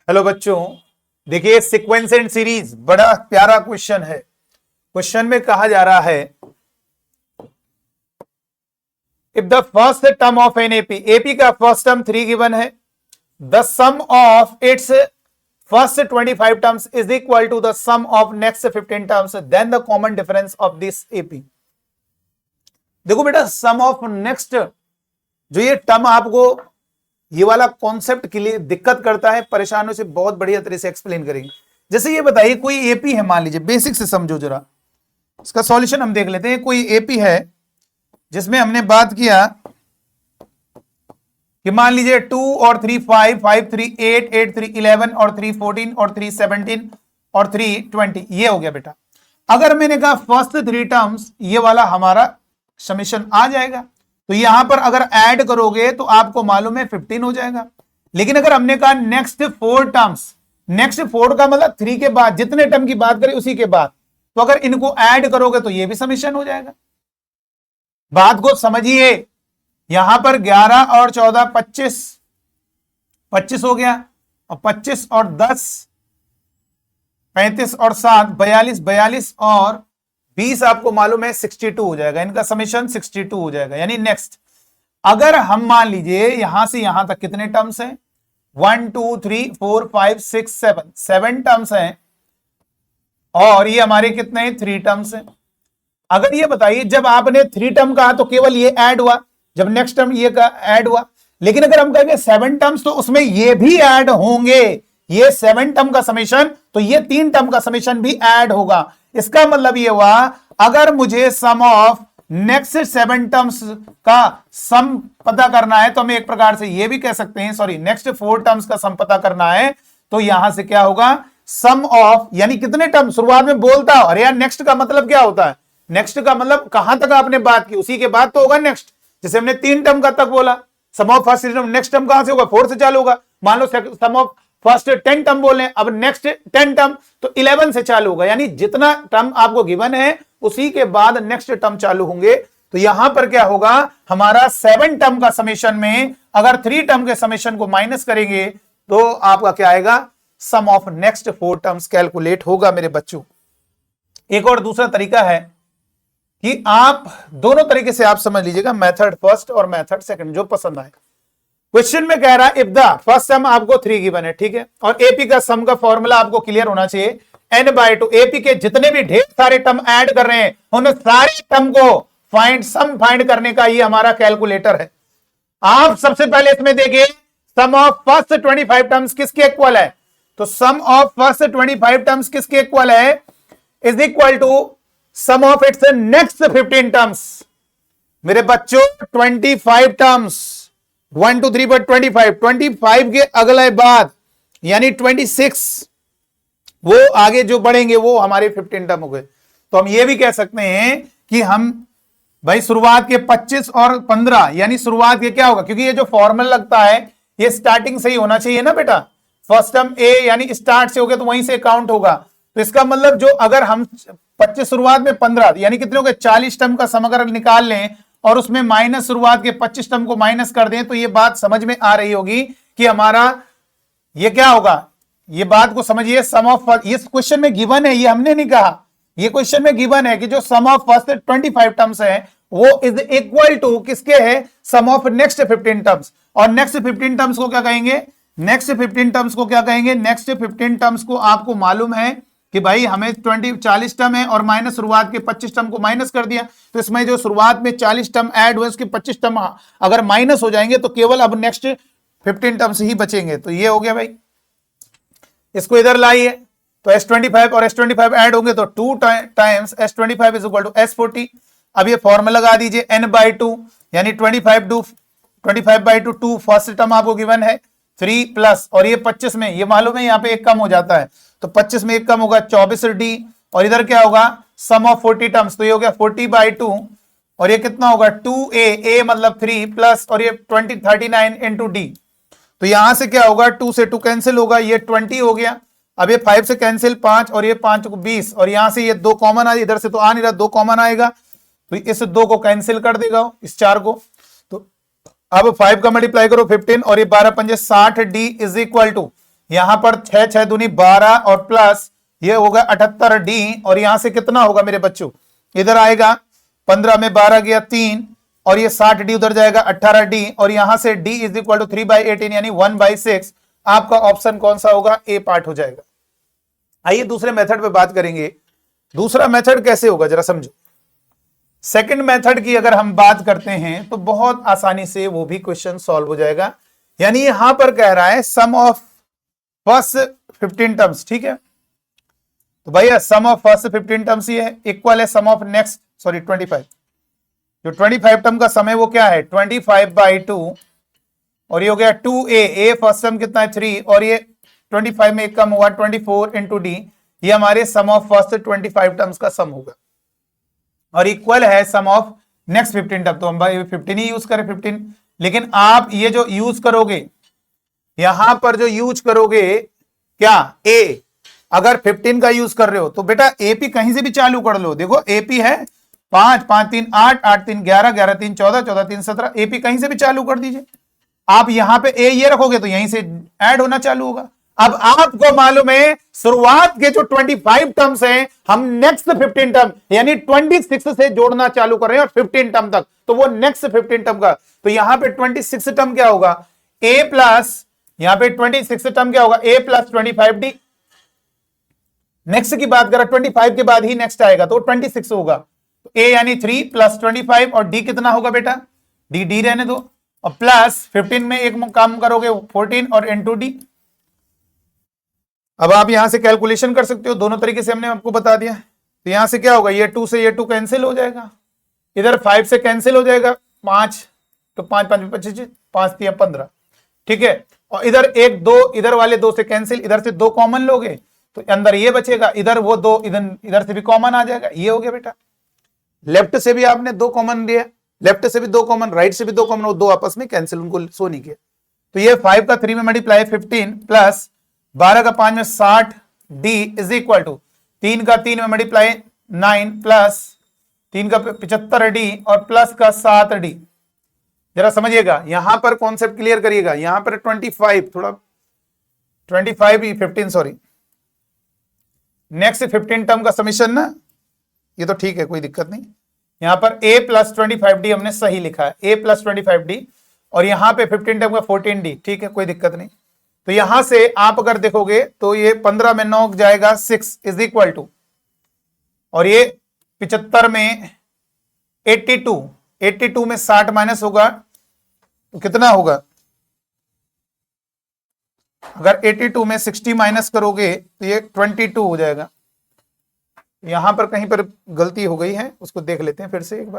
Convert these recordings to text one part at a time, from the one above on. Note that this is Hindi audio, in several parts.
हेलो बच्चों, देखिए सीक्वेंस एंड सीरीज बड़ा प्यारा क्वेश्चन है। क्वेश्चन में कहा जा रहा है if the first term of an AP का फर्स्ट टर्म 3 गिवन है, the sum of its first 25 terms is equal to the sum of next 15 terms, then the common difference of this AP. देखो बेटा, सम ऑफ नेक्स्ट जो ये टर्म आपको ये वाला कॉन्सेप्ट के लिए दिक्कत करता है, परेशानियों से बहुत बढ़िया तरह से एक्सप्लेन करेंगे। जैसे ये बताइए कोई एपी है, मान लीजिए बेसिक से समझो जरा, इसका सॉल्यूशन हम देख लेते हैं। कोई एपी है जिसमें हमने बात किया कि मान लीजिए 2 और 3 5, 5 3 8, 8 3 11 और 3 14 और 3 17 और 3 20, ये हो गया बेटा। अगर मैंने कहा फर्स्ट 3 टर्म्स ये वाला हमारा समेशन आ जाएगा, तो यहां पर अगर ऐड करोगे तो आपको मालूम है 15 हो जाएगा। लेकिन अगर हमने कहा नेक्स्ट 4 टर्म्स, नेक्स्ट 4 का मतलब 3 के बाद जितने टर्म की बात करें उसी के बाद, तो अगर इनको ऐड करोगे तो ये भी समेशन हो जाएगा। बात को समझिए, यहां पर 11 और 14 25, 25 हो गया, और 25 और 10 35 और 7 42, 42 और 20 आपको मालूम है 62 हो जाएगा। इनका समेशन 62 हो जाएगा। यानी नेक्स्ट अगर हम मान लीजिए यहां से यहां तक कितने टर्म्स हैं, 1 2 3 4 5 6 7 टर्म्स हैं, और ये हमारे कितने 3 टर्म्स हैं। अगर ये बताइए जब आपने 3 टर्म कहा तो केवल ये ऐड हुआ, जब नेक्स्ट टर्म ये का ऐड हुआ। लेकिन अगर हम कहेंगे 7 टर्म्स तो उसमें ये भी ऐड होंगे, ये 7 टर्म का समेशन, तो ये 3 टर्म का समेशन भी ऐड होगा। इसका मतलब ये हुआ अगर मुझे सम ऑफ नेक्स्ट 7 टर्म्स का सम पता करना है तो हम एक प्रकार से ये भी कह सकते हैं, सॉरी नेक्स्ट 4 टर्म्स का सम पता करना है तो यहां से क्या होगा सम ऑफ, यानी कितने टर्म शुरुआत में बोलता हो, अरे यार नेक्स्ट का मतलब क्या होता है, नेक्स्ट का मतलब कहां तक आपने बात की उसी के बाद तो होगा नेक्स्ट। जैसे हमने 3 टर्म का तक बोला, sum of first term, next term कहां से होगा 4 से चालू होगा। मान लो सम ऑफ फर्स्ट 10 टर्म बोले, अब नेक्स्ट 10 टर्म तो 11 से चालू होगा। यानी जितना टर्म आपको गिवन है उसी के बाद नेक्स्ट टर्म चालू होंगे। तो यहां पर क्या होगा हमारा 7 टर्म का समेशन में अगर 3 टर्म के समेशन को माइनस करेंगे तो आपका क्या आएगा, सम ऑफ नेक्स्ट 4 टर्म्स कैलकुलेट होगा मेरे बच्चों। एक और दूसरा तरीका है कि आप दोनों तरीके से आप समझ लीजिएगा, मेथड फर्स्ट और मेथड सेकंड, जो पसंद आए। क्वेश्चन में कह रहा है इफ द फर्स्ट सम आपको 3 गिवन है, ठीक है, और एपी का सम का फॉर्मूला आपको क्लियर होना चाहिए n/2। एपी के जितने भी ढेर सारे टर्म ऐड कर रहे हैं उन सारे टर्म को सम फाइंड करने का ये हमारा कैलकुलेटर है। आप सबसे पहले इसमें देखिए सम ऑफ फर्स्ट 25 टर्म्स किसके इक्वल है, तो सम ऑफ फर्स्ट 25 टर्म्स किसके इक्वल है, is equal to sum of its next 15 terms. मेरे बच्चों 25 टर्म्स 1 2 3 पर 25 के अगले बाद यानी 26, वो आगे जो बढ़ेंगे वो हमारे 15 टर्म हो गए। तो हम ये भी कह सकते हैं कि हम भाई शुरुआत के 25 और 15 यानी शुरुआत के क्या होगा, क्योंकि ये जो फॉर्मूला लगता है ये स्टार्टिंग से ही होना चाहिए ना बेटा, फर्स्ट टर्म ए यानी स्टार्ट से हो गया तो वहीं से काउंट होगा। तो इसका मतलब जो अगर हम 25 शुरुआत में 15 यानी कितने हो गए 40 टर्म का सम अगर निकाल लें और उसमें माइनस शुरुआत के 25 टर्म को माइनस कर दें तो ये बात समझ में आ रही होगी कि हमारा ये क्या होगा। ये बात को समझिए, सम ऑफ इस क्वेश्चन में गिवन है, ये हमने नहीं कहा, ये क्वेश्चन में गिवन है कि जो सम ऑफ फर्स्ट 25 टर्म्स है वो इज इक्वल टू किसके है, सम ऑफ नेक्स्ट 15 टर्म्स। और नेक्स्ट 15 टर्म्स को क्या कहेंगे, नेक्स्ट 15 टर्म्स को क्या कहेंगे, नेक्स्ट 15 टर्म्स को आपको मालूम है कि भाई हमें 40 टर्म है और माइनस शुरुआत के 25 टर्म को माइनस कर दिया, तो इसमें जो शुरुआत में 40 टर्म ऐड हुए उसके 25 टर्म अगर माइनस हो जाएंगे तो केवल अब नेक्स्ट 15 टर्म्स ही बचेंगे। तो ये हो गया भाई, इसको इधर लाइए तो S25 और S25 ऐड होंगे तो 2 times S25 is equal to S40। अब ये फॉर्मूला लगा दीजिए n/2 यानी 25/2 2 फर्स्ट टर्म आपको गिवन है 3 प्लस, और ये 25 में ये मालूम है यहाँ पे एक कम हो जाता है तो 25 में एक कम होगा 24D, और इधर क्या होगा सम ऑफ 40 टर्म्स, तो ये हो गया 40/2 और ये कितना होगा 2a मतलब 3 प्लस, और ये 39 इंटू डी। तो यहां से क्या होगा 2 से 2 कैंसिल होगा, ये 20 हो गया। अब ये 5 से कैंसिल 5 और ये 5 को 20, और यहां से ये 2 कॉमन आ, इधर से तो आ नहीं रहा 2 कॉमन आएगा तो इस 2 को कैंसिल कर देगा इस 4 को। तो अब 5 का मल्टीप्लाई करो 15 और ये 12 पंजे 60D इज इक्वल टू यहां पर 6 6 दूनी 12 और प्लस ये होगा 78 डी, और यहां से कितना होगा मेरे बच्चों, इधर आएगा 15 में 12 गया 3, और ये 60 डी उधर जाएगा 18 डी, और यहां से डी इज इक्वल टू 3/18 यानी 1/6। आपका ऑप्शन कौन सा होगा, ए पार्ट हो जाएगा। आइए दूसरे मेथड पे बात करेंगे। दूसरा मेथड कैसे होगा जरा समझो। सेकंड मेथड की अगर हम बात करते हैं तो बहुत आसानी से वो भी क्वेश्चन सॉल्व हो जाएगा। यानी यहां पर कह रहा है सम ऑफ फर्स्ट 15 टर्म्स, ठीक है। तो भैया सम ऑफ फर्स्ट 15 टर्म्स ये है, इक्वल है सम ऑफ नेक्स्ट 25। जो 25 टर्म का सम है वो क्या है 25/2, और ये हो गया 2a, फर्स्ट टर्म कितना है 3, और ये 25 में एक कम हुआ 24 इंटू डी, ये हमारे सम ऑफ फर्स्ट 25 टर्म्स का सम होगा, और इक्वल है सम ऑफ नेक्स्ट 15 टर्म। तो हम भाई 15 ही यूज करें 15, लेकिन आप ये जो यूज करोगे यहां पर जो यूज करोगे क्या ए, अगर 15 का यूज कर रहे हो तो बेटा एपी कहीं से भी चालू कर लो। देखो एपी है 5 5 3 8 8 3 11 11 3 14 14 3 17, एपी कहीं से भी चालू कर दीजिए। आप यहां पे ए ये रखोगे तो यहीं से ऐड होना चालू होगा। अब आपको मालूम है शुरुआत के जो 25 टर्म्स हैं हम नेक्स्ट 15 टर्म यानी 26 से जोड़ना चालू कर रहे हैं, और 15 टर्म तक तो वो नेक्स्ट 15 टर्म का, तो यहां पे 26 टर्म क्या होगा ए प्लस, यहां पे 26 टर्म क्या होगा ए प्लस 25 डी। नेक्स्ट की बात करें 25 के बाद ही नेक्स्ट आएगा तो 26 होगा, तो ए यानी 3 प्लस 25, और डी कितना होगा बेटा डी, डी रहने दो, और प्लस 15 में एक काम करोगे 14 और इनटू डी। अब आप यहां से कैलकुलेशन कर सकते हो, दोनों तरीके से हमने आपको बता दिया। तो यहां से क्या होगा ये 2 से ये 2 कैंसिल हो जाएगा, इधर 5 से कैंसिल हो जाएगा 5, तो 5 5 25 5 3 15, ठीक है। और इधर 1 2 इधर वाले 2 से कैंसिल, इधर से 2 कॉमन लोगे तो अंदर ये बचेगा, इधर वो 2 इधर से भी कॉमन आ जाएगा, ये हो गया बेटा। लेफ्ट से भी आपने 2 कॉमन लिया, लेफ्ट से भी 2 कॉमन, राइट से भी 2 कॉमन, वो 2 आपस में कैंसिल, उनको सो नहीं किया। तो ये 5 का 3 में मल्टीप्लाई 15 प्लस 12 का 5 में 60 डी इज इक्वल टू 3 का 3 में मल्टीप्लाई 9 प्लस 3 का 75 डी और प्लस का 7 डी। जरा समझिएगा यहां पर कॉन्सेप्ट क्लियर करिएगा। यहां पर 25 थोड़ा 15 सॉरी नेक्स्ट 15 टर्म का समीशन ना, ये तो ठीक है कोई दिक्कत नहीं। यहां पर a प्लस 25d हमने सही लिखा है, a प्लस 25d, और यहां पे 15 टर्म का 14d, ठीक है कोई दिक्कत नहीं। तो यहां से आप अगर देखोगे तो ये 15 में 9 जाएगा 6 इज इक्वल टू, और ये 75 में 82 में 60 माइनस होगा तो कितना होगा, अगर 82 में 60 माइनस करोगे तो ये 22 हो जाएगा। यहां पर कहीं पर गलती हो गई है, उसको देख लेते हैं फिर से एक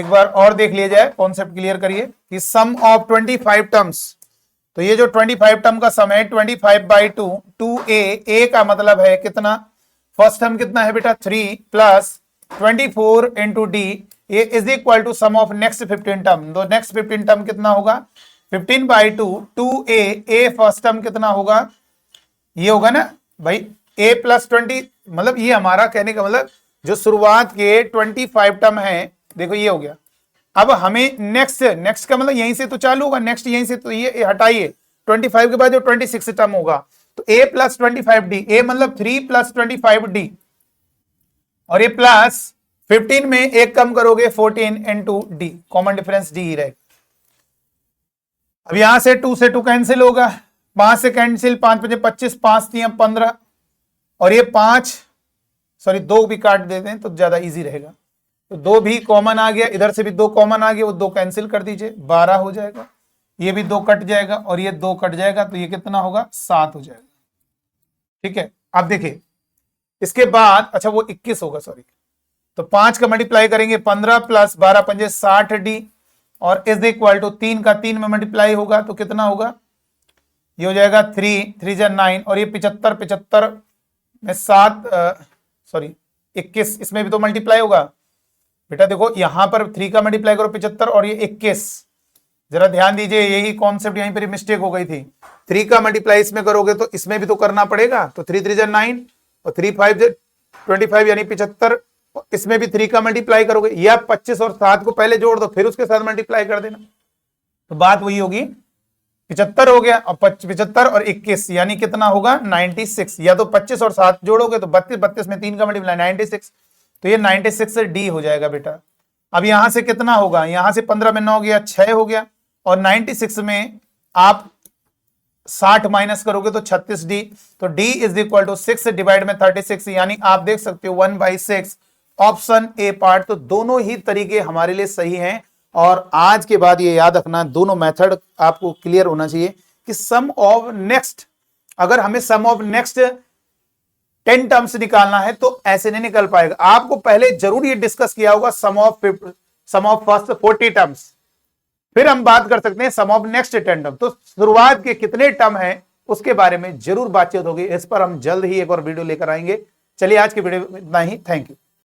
बार और देख लिया जाए, कॉन्सेप्ट क्लियर करिए कि सम ऑफ 25 टर्म्स, तो ये जो 25 टर्म का सम है 25/2 2a का मतलब है कितना, फर्स्ट टर्म कितना है बेटा 3 प्लस 24 इंटू डी, ये is equal to sum of next 15 term. तो नेक्स्ट 15 टर्म कितना होगा 15/2 2a फर्स्ट टर्म कितना होगा, ये होगा ना भाई a प्लस 20, मतलब ये हमारा कहने का मतलब जो शुरुआत के 25 टर्म है, देखो ये हो गया। अब हमें नेक्स्ट का मतलब यहीं से तो चालू होगा, नेक्स्ट यहीं से, तो ये हटाइए 25 के बाद जो 26 टर्म होगा तो a प्लस 25d, a मतलब 3 प्लस 25d, और ये प्लस 15 में एक कम करोगे 14 into D, common difference D ही रहेगा। अब यहां से 2 से 2 कैंसिल होगा, 5 से कैंसिल 5 5 25 5 3 15, और ये 2 भी काट देते हैं तो ज्यादा इजी रहेगा, तो 2 भी कॉमन आ गया, इधर से भी 2 कॉमन आ गया, वो 2 कैंसिल कर दीजिए 12 हो जाएगा, ये भी 2 कट जाएगा और ये 2 कट जाएगा, तो ये कितना होगा 7 हो जाएगा, ठीक है। अब देखिए इसके बाद अच्छा वो 21 होगा सॉरी, तो 5 का मल्टीप्लाई करेंगे 15 प्लस 12 पंजे 60 डी, और इज इक्वल टू 3 का 3 में मल्टीप्लाई होगा तो कितना होगा, ये हो जाएगा 3 3 जा 9, और ये 75 में 7 21, इसमें भी तो मल्टीप्लाई होगा बेटा। देखो यहां पर 3 का मल्टीप्लाई करो 75 और ये 21, जरा ध्यान दीजिए यही कॉन्सेप्ट यहीं पर मिस्टेक हो गई थी। 3 का मल्टीप्लाई इसमें करोगे तो इसमें भी तो करना पड़ेगा, तो 3 3 जा 9 और 3 5 जा 25 यानी 75, इसमें भी 3 का मल्टीप्लाई करोगे, या 25 और 7 को पहले जोड़ दो फिर उसके साथ मल्टीप्लाई कर देना, तो बात वही होगी 75 हो गया, और 75 और 21 यानी कितना होगा 96। या तो 25 और 7 जोड़ोगे तो 32, 32 में 3 का मल्टीप्लाई 96, तो ये 96 से डी हो जाएगा बेटा। अब यहां से कितना होगा, यहां से 15 में 9 गया 6 हो गया, और 96 में आप 60 माइनस करोगे तो 36 डी। तो D is equal to 6 divide में 36, यानी आप देख सकते हो 1/6 ऑप्शन ए पार्ट। तो दोनों ही तरीके हमारे लिए सही हैं। और आज के बाद ये याद रखना, दोनों मेथड आपको क्लियर होना चाहिए कि सम ऑफ नेक्स्ट, अगर हमें सम ऑफ नेक्स्ट 10 टर्म्स निकालना है तो ऐसे नहीं निकल पाएगा। आपको पहले जरूर ये डिस्कस किया होगा सम ऑफ फर्स्ट 40 टर्म्स, फिर हम बात कर सकते हैं सम ऑफ नेक्स्ट 10 टर्म। तो शुरुआत के कितने टर्म हैं उसके बारे में जरूर बातचीत होगी। इस पर हम जल्द ही एक और वीडियो लेकर आएंगे। चलिए आज की वीडियो में इतना ही, थैंक यू।